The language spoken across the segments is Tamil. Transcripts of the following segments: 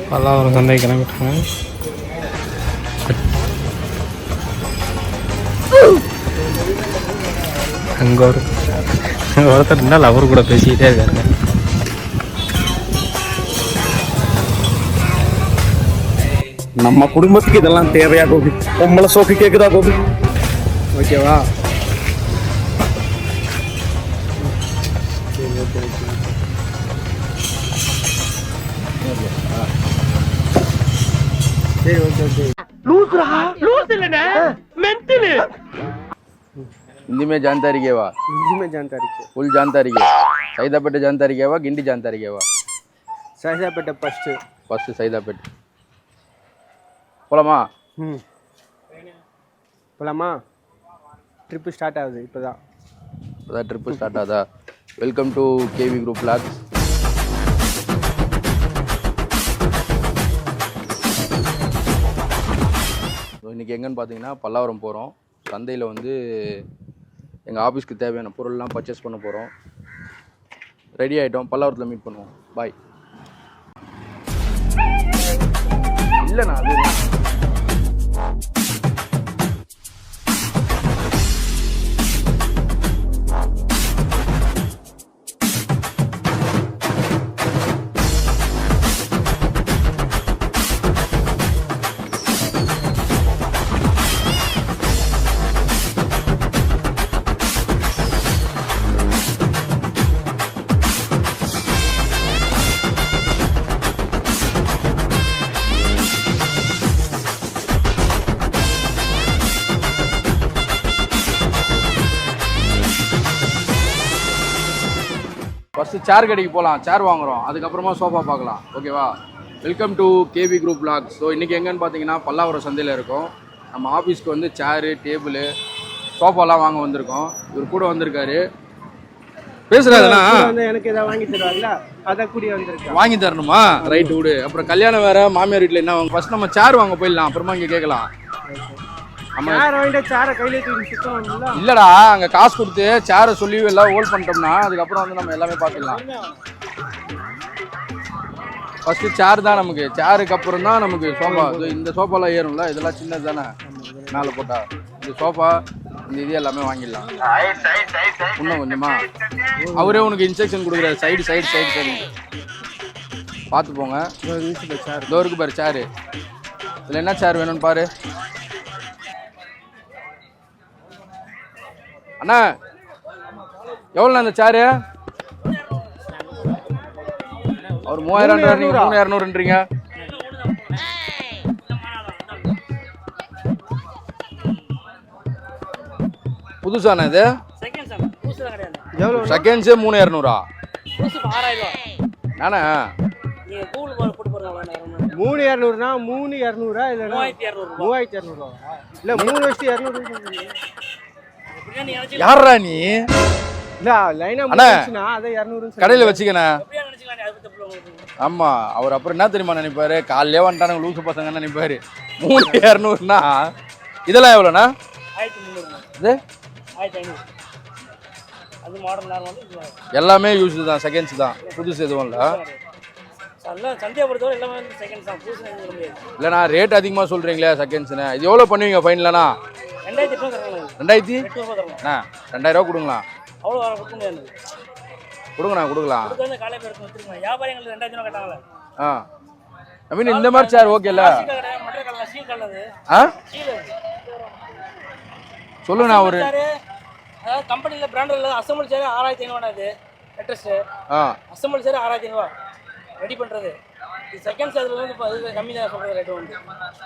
பல்லாவரம் சந்தை கிளம்பிட்டாங்க. அங்கே ஒருத்தர் இருந்தால் அவர் கூட பேசிக்கிட்டே இருக்காருங்க. நம்ம குடும்பத்துக்கு இதெல்லாம் தேவையா கோபி? பொம்பளை சோக்கு கேக்குதா கோபி? ஓகேவா? சரி ஓகே ஓகே. लूसरा लूस இல்லனே மென்டல். हिंदी में जानकारी के वा? हिंदी में जानकारी के फुल जानकारी के सैदापेट जानकारी के वा गिंडी जानकारी के वा? सैदापेट फर्स्ट सैदापेट போலாமா? போலாமா? ட்ரிப் ஸ்டார்ட் ஆகுது இப்போதான். ட்ரிப் ஸ்டார்ட் ஆகுதா? Welcome to KV group vlogs. இன்றைக்கி எங்கன்னு பார்த்தீங்கன்னா பல்லாவரம் போகிறோம். சந்தையில் வந்து எங்கள் ஆஃபீஸ்க்கு தேவையான பொருள்லாம் பர்ச்சேஸ் பண்ண போகிறோம். ரெடி ஆகிட்டோம். பல்லாவரத்தில் மீட் பண்ணுவோம். பாய். இல்லைண்ணா அது ஃபஸ்ட்டு சேர் கடைக்கு போகலாம். சேர் வாங்குகிறோம், அதுக்கப்புறமா சோஃபா பார்க்கலாம். ஓகேவா? Welcome to KV group vlogs. So இன்றைக்கி எங்கன்னு பார்த்தீங்கன்னா பல்லாவரம் சந்தையில் இருக்கோம். நம்ம ஆஃபீஸ்க்கு வந்து சேரு டேபிள் சோஃபாலாம் வாங்க வந்திருக்கோம். இவர் கூட வந்திருக்காரு. பேசுகிறாருண்ணா. எனக்கு எதாவது வாங்கி தருவாங்களா? அதை கூடிய வந்திருக்கேன். வாங்கி தரணுமா? ரைட்டு விடு. அப்புறம் கல்யாணம் வேறு, மாமியார் வீட்டில் என்ன வாங்க? ஃபஸ்ட் நம்ம சேர் வாங்க போயிடலாம், அப்புறமா இங்கே கேட்கலாம். இல்லடா, அங்க காசு கொடுத்து சேரை சொல்லி எல்லாம் ஹோல்ட் பண்ணிட்டோம்னா அதுக்கப்புறம் வந்து நம்ம எல்லாமே பார்த்துக்கலாம். ஃபர்ஸ்ட் சேர் தான் நமக்கு. சேருக்கு அப்புறம் தான் நமக்கு சோஃபா. இந்த சோஃபாலாம் ஏறும்ல, இதெல்லாம் சின்னது தானே மேலே போட்டா. இந்த சோஃபா இந்த இது எல்லாமே வாங்கிடலாம். இன்னும் கொஞ்சமா அவரே உனக்கு இன்ஸ்ட்ரக்ஷன் கொடுக்குறாரு. சைடு சைடு சைடு சைடு பார்த்து போங்க. இதோ இருக்கு பாரு சேரு. இதில் என்ன சேர் வேணும்னு பாரு. அண்ணா எவ்வளோண்ணா இந்த சேரு? அவர் 3000, நீங்கள் 3200ன்றீங்க. புதுசாண்ணா இது? செகண்ட்ஸு 3200. நானே 3200னா 3200 இல்லைன்னா 3200 இல்லை 3 வருஷம் 200. யாரா நீ? கடையில் வச்சுக்கண்ணா. ஆமா, அவர் அப்புறம் என்ன தெரியுமா நினைப்பாரு? காலையிலே வந்துட்டானுங்க லூசு பசங்க நினைப்பாரு. 3200னா இதெல்லாம் எவ்வளோண்ணா? இது எல்லாமே யூஸ் தான், செகண்ட்ஸ் தான், புதுசு எதுவும் இல்லை. இல்லைண்ணா ரேட் அதிகமாக சொல்கிறீங்களே செகண்ட்ஸ்ண்ணே. இது எவ்வளோ பண்ணுவீங்க ஃபைனலாண்ணா? 2000 கொடுங்களா? கொடுங்கண்ணா கொடுக்கலாம். ஆ ஐ மீன் இந்த மாதிரி சேர் ஓகே இல்லை? ஆ சொல்லுங்கண்ணா. ஒரு கம்பெனியில் பிராண்டில் அசம்பிள் சேர் 6500 லேட்டஸ்ட். அசம்பிள் சேர் 6500 ரெடி பண்ணுறது. செகண்ட்ஸ் அதில் வந்து கம்மி தான் சொல்கிறது ரேட்டு வந்து.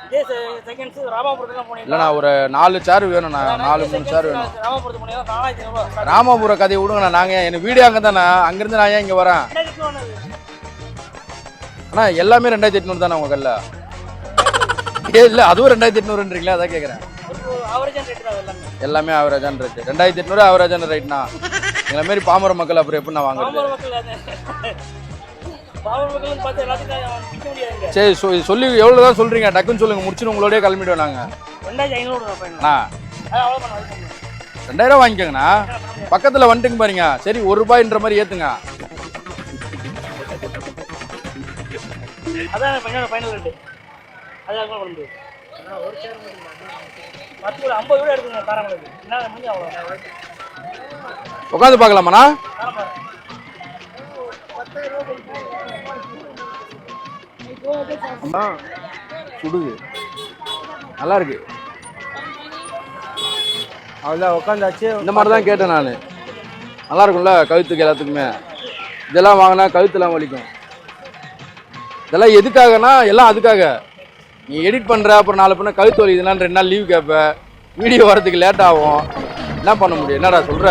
இதே செகண்ட்ஸ் ராமாபுரத்துலாம் போனீங்கன்னா இல்லைண்ணா ஒரு 4 சேர் வேணும்ண்ணா. 4-3 சேர் வேணும். ராமாபுரத்துக்கு போனீங்கன்னா 4500. ராமாபுர கதையை விடுங்கண்ணா. நாங்கள் எனக்கு வீடியோ அங்கே தானே, அங்கேருந்து நான் ஏன் இங்கே வரேன்? அண்ணா எல்லாமே 2800 தானே உங்கள் கல்ல? இல்லை அதுவும் 2800ன்றீங்களா? அதான் கேட்குறேன். எல்லாமே ஆவரேஜான ரேட்டு. 2800 ஆவரேஜான ரேட்ண்ணா. எங்களை மாரி பாமர மக்கள் அப்புறம் எப்படி நான் வாங்குறது? சரி சொல்லி எவ்வளோ தான் சொல்கிறீங்க? டக்குன்னு சொல்லுங்கள், முடிச்சுன்னு உங்களோடய கிளம்பிடுவோம் நாங்கள். 2500 2000 வாங்கிக்கோங்கண்ணா. பக்கத்தில் வந்துட்டுங்க பாருங்க. சரி 1 ரூபாய்ன்ற மாதிரி ஏற்றுங்க. அதான் என்னோட ஃபைனல் ரேட்டு. அதுக்காக பண்ண முடியாது. ஒரு சேர் 10 ஒரு 50 கூட எடுத்துங்க காரங்களுக்கு. என்ன முடிஞ்சு அவ்வளோ. உட்காந்து பார்க்கலாமாண்ணா? சுடுது, நல்லா இருக்கு. அவ்வளோதான் உட்காந்தாச்சு. இந்த மாதிரி தான் கேட்டேன் நான். நல்லா இருக்கும்ல கழுத்துக்கு எல்லாத்துக்குமே. இதெல்லாம் வாங்கினா கழுத்துலாம் வலிக்கும். இதெல்லாம் எதுக்காகனா எல்லாம் அதுக்காக. நீ எடிட் பண்ணுற அப்புறம் 4 பண்ண கழுத்து வலிக்குதுன்னா 2 நாள் லீவ் கேட்ப, வீடியோ வரதுக்கு லேட் ஆகும். என்ன பண்ண முடியும்? என்னடா சொல்கிற?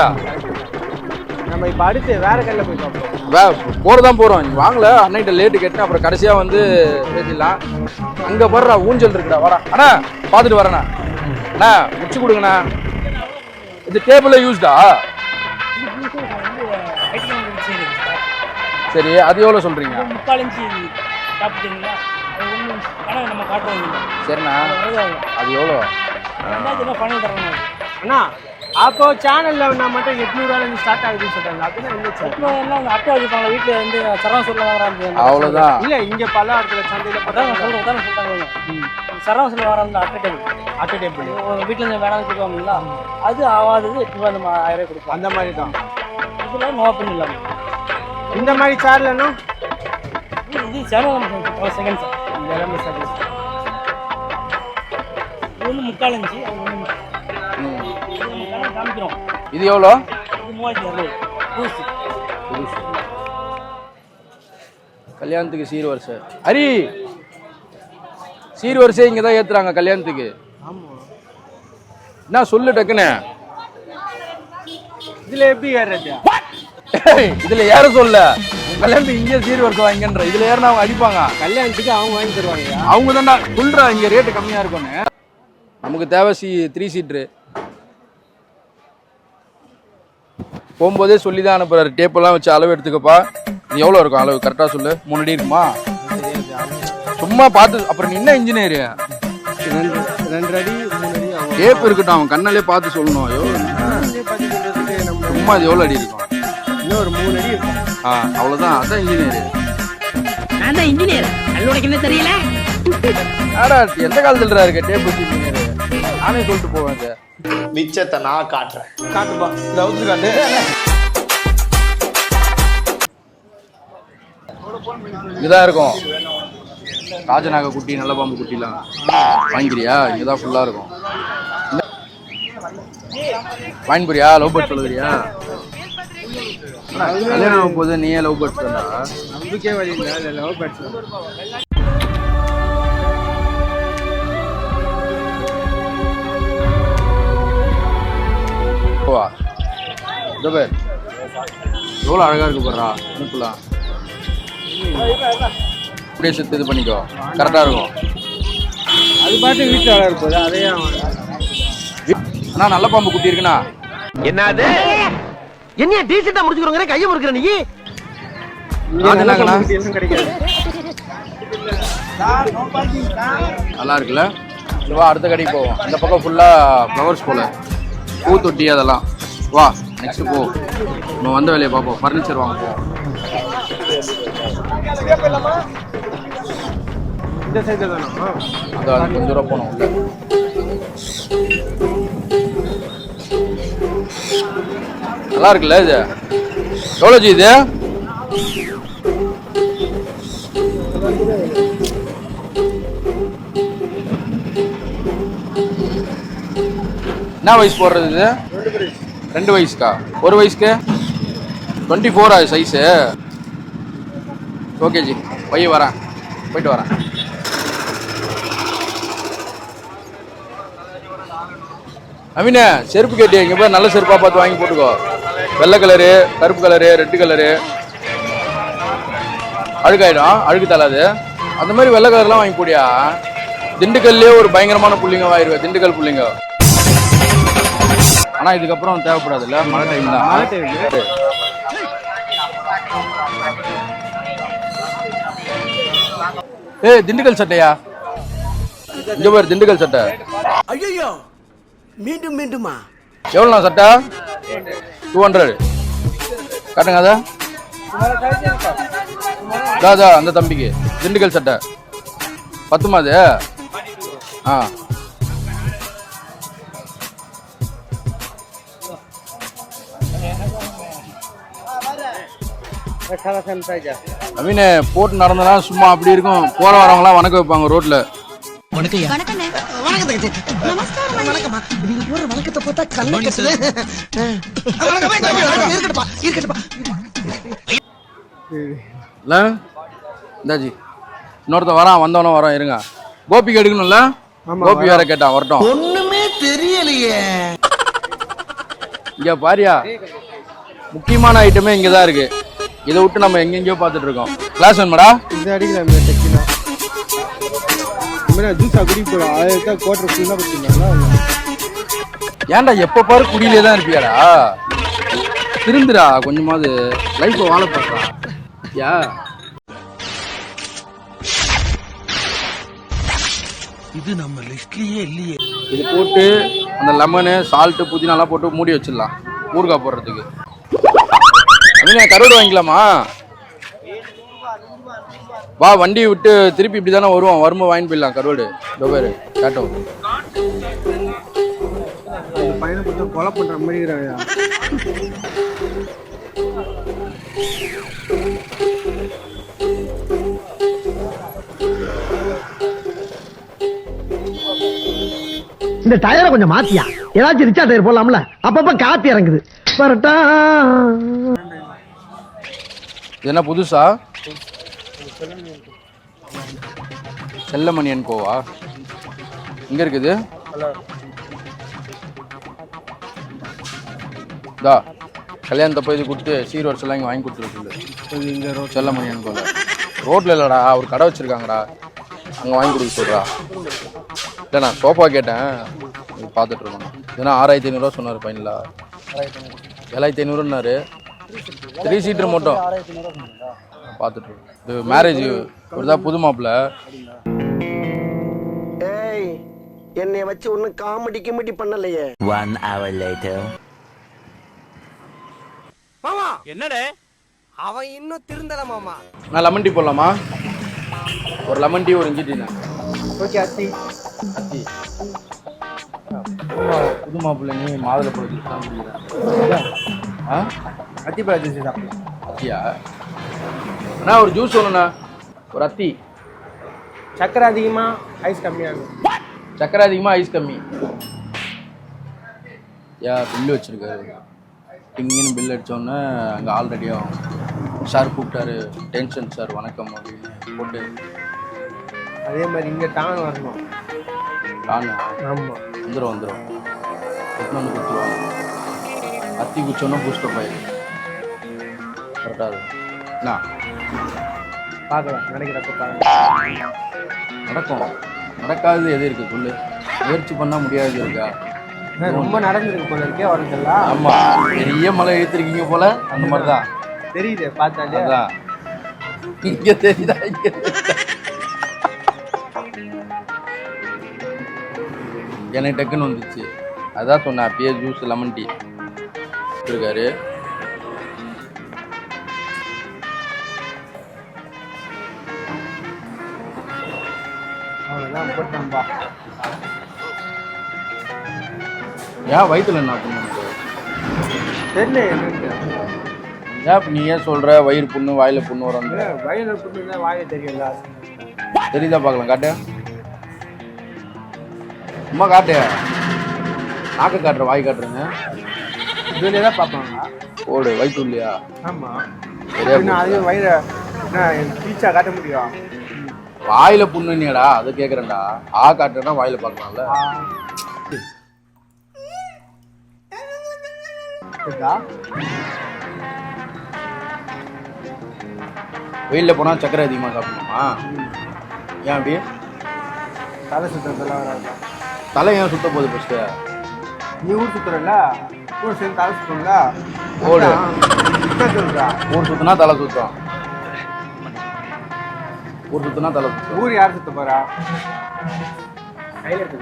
நம்ம இப்போ அடுத்து வேற கல்ல போய் பார்ப்போம். போகிறதான் போகிறோம். நீ வாங்கல அன்னைகிட்ட லேட்டு கேட்டேன், அப்புறம் கடைசியாக வந்து பேசிடலாம். அங்கே வர்றா ஊஞ்சல் இருக்குடா, வரா அண்ணா பார்த்துட்டு வரேண்ணா. அண்ணா முடிச்சு கொடுங்கண்ணா. இது டேபிளில் யூஸ்டா? சரி, அது எவ்வளோ சொல்கிறீங்க? 3/4 இன்ச்சு காப்பிட்டீங்களா? அது 1 இன்ச் ஆனால் நம்ம காட்டுவோம். சரிண்ணா, அது எவ்வளோ? பண்ணி தரணும் அண்ணா. அப்போ சேனல்ல நான் மட்டும் 800 ஸ்டார்ட் ஆகுதுன்னு சொல்றாங்க. அப்படின்னா என்ன சொல்லுவாங்க? அட்டை வச்சுப்பாங்க வீட்டில் வந்து சரவண சொல்ல வாங்குறாங்க. அவ்வளோதான். இல்லை, இங்கே பல இடத்துல சந்தையில் சொல்கிறாங்க. சரவண சொல்ல வாங்குறாங்க. அட்டை டேபிள் வீட்டில் இருந்து வேணாம்னு சொல்லுவாங்களா, அது ஆகாதது 8 ரூபா 1000 கொடுப்போம். அந்த மாதிரி தான் இதில் நோ பண்ணி இல்லாமல். இந்த மாதிரி சேர்லன்னா இது செகண்ட் சார். எல்லாமே செகண்ட். இது வந்து 3/4 இன்ச்சு. காமிக்கிறோம். இது எவ்வளோ? இது 3200. புதுசு. கல்யாணத்துக்கு சீர் வரிசை. ஹரி, சீர் வரிசை இங்கே தான் ஏற்றுறாங்க கல்யாணத்துக்கு. என்ன சொல்லு டக்குன்னு. இதில் எப்படி ஏறுறது? இதில் ஏற சொல்ல, கல்யாணத்துக்கு இங்கே சீர் வரிசை வாங்கின்ற. இதில் ஏறினா அவங்க அடிப்பாங்க. கல்யாணத்துக்கு அவங்க வாங்கி தருவாங்க. அவங்க தான்டா சொல்கிறா இங்கே ரேட்டு கம்மியாக இருக்கும்னு. நமக்கு தேவை 3 சீட்ரு. போகும்போதே சொல்லி தான் அனுப்புறாரு. டேப்பெல்லாம் வச்சு அளவு எடுத்துக்கப்பா. இது எவ்வளோ இருக்கும் அளவு? கரெக்டாக சொல்லு. 3 அடி இருக்குமா? சும்மா பார்த்து. அப்புறம் நீ என்ன இன்ஜினியரு? 2 அடி 3 அடி டேப் இருக்கட்டும், அவன் கண்ணாலே பார்த்து சொல்லணும். சும்மா இது எவ்வளோ அடி இருக்கும்? இன்னும் ஒரு 3 அடி இருக்கும். அவ்வளோதான். அதான் இன்ஜினியரு. நான் தான் இன்ஜினியர். உனக்கு என்ன தெரியல? ஆடா எந்த காலத்துல இருக்க டேப் வச்சு இன்ஜினியரு? நானே சொல்லிட்டு போவேன். மிச்சத்தை நான் காட்டுறேன். காட்டுப்பா, இந்த அவுத்து காட்டு. இங்கதான் இருக்கும் ராஜநாக குட்டி, நல்ல பாம்பு குட்டிலாம் வாங்கிக்கிறியா? இங்கதான் ஃபுல்லா இருக்கும். வாங்கிக்கிறியா? லவ் பேர்ட்ஸ் சொல்லுறியா? கல்யாணம் போது நீயே லவ் பேர்ட்ஸ் தான்டா. நம்பிக்கை வழி இல்லை. லவ் பேர்ட்ஸ் எவ்வளோ அழகா இருக்கு பாருடா. மூக்குலாம் அப்படியே சுத்து இது பண்ணிக்கோ, கரெக்டா இருக்கும். அது பாட்டு வீட்டில் வளர்ப்போது அதையே. அண்ணா நல்ல பாம்பு குட்டி இருக்குண்ணா. என்னது? என்ன டீசெண்டா முடிச்சுக்கிறோங்க, கையை முறுக்குற நீ. கிடைக்காது. நல்லா இருக்குல்ல? வா அடுத்த கடைக்கு போவோம். இந்த பக்கம் ஃபுல்லா ஃப்ளவர்ஸ் போல, பூ தொட்டி அதெல்லாம். வா நெக்ஸ்ட் போ, நம்ம வந்த வேலையை பார்ப்போம். ஃபர்னிச்சர் வாங்க போவோம். இந்த சைடு தானே? அதான் கொஞ்சம் தூரம் போனோம். நல்லா இருக்குல்ல இது? எவ்வளோ ஜி இது? என்ன வயசு போடுறது இது? 2 வயசுக்கா? 1 வயசுக்கு 24 சைஸு. ஓகே ஜி, போய் வரேன், போயிட்டு வரேன். அமீனே செருப்பு கேட்டியா? இங்கே போய் நல்ல செருப்பாக பார்த்து வாங்கி போட்டுக்கோ. வெள்ளை கலரு, கருப்பு கலரு, ரெட்டு கலரு. அழுக்காயிடும், அழுக்கு தராது. அந்த மாதிரி வெள்ளை கலர்லாம் வாங்கி போடியா. திண்டுக்கல்லே ஒரு பயங்கரமான புள்ளிங்க ஆயிடுவேன், திண்டுக்கல் புள்ளிங்க. ஆனால் இதுக்கப்புறம் தேவைப்படாதுல்ல, மழை டைம் தான். மழை டைம். ஏய் திண்டுக்கல் சட்டையா? இங்கே பேர் திண்டுக்கல் சட்டை. ஐயோ மீண்டும் மீண்டுமா? எவ்வளோண்ணா சட்டை? 200 காட்டுங்க. அதை தாதா அந்த தம்பிக்கு திண்டுக்கல் சட்டை பத்துமா அது? ஆ நவீன போட்டு நடந்தனா சும்மா அப்படி இருக்கும். போற வரவங்களாம் வணக்கம் வைப்பாங்க ரோட்ல. இந்தாஜி இன்னொருத்த வரான், வந்தவன வரான் இருங்க. கோபிக்கு எடுக்கணும்ல, கோபி வேற கேட்டான் வரட்டும். ஒண்ணுமே தெரியலையே. இங்க பாரியா முக்கியமான ஐட்டமே இங்கதான் இருக்கு. இதை விட்டு நம்ம எங்கெங்கயோ பாத்துட்டு இருக்கோம். கிளாஸ் வேணுமாடா? இது அடிக்கலாம் டெக்கினா மேல ஜூஸா குடி போறோம். அதுக்கு குவார்டர் ஃபுல்லா பத்திங்களா? ஏன்டா எப்ப பாரு குடியிலே தான் இருப்பியாடா? திருந்துடா கொஞ்சமாவது, லைஃப் வாழ பாக்குறா. யா இது நம்ம லிஸ்ட்லயே இல்லையே. இது போட்டு அந்த லெமனு சால்ட்டு புதினாலாம் போட்டு மூடி வச்சிடலாம் ஊறுகாய் போடுறதுக்கு. அப்படின்னா கருவாடு வாங்கிக்கலாமா? வா வண்டி விட்டு திருப்பி இப்படி தானே வருவோம், வரும்போது வாங்கிட்டு போயிடலாம் கருவாடு. பேரு கேட்டோம் பையனை பத்தி கொலை பண்ற மாதிரி இருக்கிறாயா? இந்த டயரை கொஞ்சம் மாத்தியா, ஏதாச்சும் ரிச்சா டயர் போடலாம்ல, அப்பப்ப காத்து இறங்குது. பரட்டா இது என்ன புதுசா? செல்லமணியன் கோவா இங்க இருக்குது. தா கல்யாணத்தப்போ இது கொடுத்து சீர் வருஷம் இங்கே வாங்கி கொடுத்துருக்கு. இங்கே செல்லமணியன் கோவா ரோட்ல இல்லடா, ஒரு கடை வச்சிருக்காங்கடா, அங்கே வாங்கி கொடுக்க சொல்றா. இல்லை நான் சோஃபா கேட்டேன், இது பார்த்துட்டு இருக்கோம். ஏன்னா 6500 சொன்னார் பையனில். 7500ன்னாரு. 3 சீட்டர் மட்டும் பார்த்துட்டு இருக்கோம். இது மேரேஜ் ஒருதான் புது மாப்பிள்ள. ஏய் என்னைய வச்சு ஒன்னும் காமெடி கிமெடி பண்ணலையே. 1 hour later. மாமா என்னடே அவன் இன்னும் திருந்தல மாமா. நான் லெமன் டீ போடலாமா? ஒரு லெமன் டீ ஒரு இஞ்சி டீ. ஓகே அத்தி அத்தி புது மாப்பிள்ளை நீ மாதுளை பழம் தான் குடிக்கிறேன். ஆ அத்தி பழ ஜூஸ் தான். அத்தியா அண்ணா ஒரு ஜூஸ் ஒன்றுண்ணா, ஒரு அத்தி. சக்கரை அதிகமா ஐஸ் கம்மியாகும். சக்கரை அதிகமாக ஐஸ் கம்மி. பில்லு வச்சுருக்காரு. டிங்கின்னு பில் அடித்தோன்னே அங்கே ஆல்ரெடியும் சார் கூப்பிட்டாரு. டென்ஷன் சார் வணக்கம் அப்படின்னு போட்டு. அதே மாதிரி இங்கே டான் வரணும். டான் ஆமாம் வந்துடும் எத்தனை வந்து கொடுத்துருவாங்க. அத்தி குச்சோன்னா பூஸ்டப் ஆயிடுது. கரெக்டாக இருக்கும் என்ன? பார்க்கலாம் நினைக்கிறப்ப பார்க்கலாம். நடக்கும். நடக்காது எது இருக்குது சொல்லு? முயற்சி பண்ணால் முடியாது இருக்கா? ரொம்ப நடந்துருக்கு போல இருக்கே வரதெல்லாம். ஆமாம் பெரிய மலை எழுத்துருக்கீங்க போல, அந்த மாதிரி தான் தெரியுது பார்த்தாலே. அதான் இங்கே தெரியுதா? இங்கே எனக்கு டக்குன்னு வந்துச்சு, அதான் சொன்னேன். அப்பயே ஜூஸ் லெமன் டீ இருக்காரு. அவ்வளோதான் போட்டோம்பா. ஏன் வயிற்றுல என்ன பண்ணுங்க தெரியல என்னன்னு. ஏன் நீ ஏன் சொல்கிற வயிறு புண்ணு வாயில் புண்ணு வரும்? வயிறு புண்ணு வாயை தெரியல. தெரியுதா? பார்க்கலாம் காட்டு. சும்மா காட்டு. நாக்கு காட்டுற வாய் காட்டுறேங்க. இதுலேயே தான் பார்ப்பாங்க. ஓடு வயிற்று இல்லையா? ஆமாம் சரியா? அது வயிறு என்ன பீச்சா காட்ட முடியும்? வாயில புண்ணுனியடா, அதை கேட்குறேன்டா. ஆ காட்டுறேன்னா வாயில பார்க்கலாம்ல. வெயிலில் போனால் சக்கரை அதிகமாக சாப்பிடணுமா? ஏன் அப்படி? தலை சுத்தத்தெல்லாம் வராது. தலை ஏன் சுத்த போகுது ஃபஸ்ட்டு? நீ ஊர் சுத்துறல, ஊர் சேர்ந்து தலை சுத்தணும்ல. ஓடு சொல்றா ஊர் சுத்தினா தலை சுத்தம். ஊர் சுத்தினா தலை சுத்தம். ஊர் யார் சுத்த போறா? கையில் இருக்கு.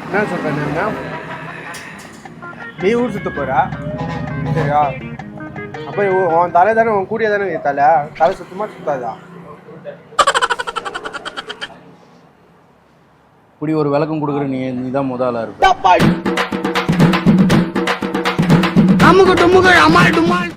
என்ன சொல்றேன்? நீ ஊர் சுத்த போறா சரியா? அப்போ உன் தலை தானே உன் கூடிய தானே தலை சுத்தமாக சுத்தாதா? இப்படி ஒரு விளக்கம் கொடுக்குற நீ தான் முதலா இருப்ப.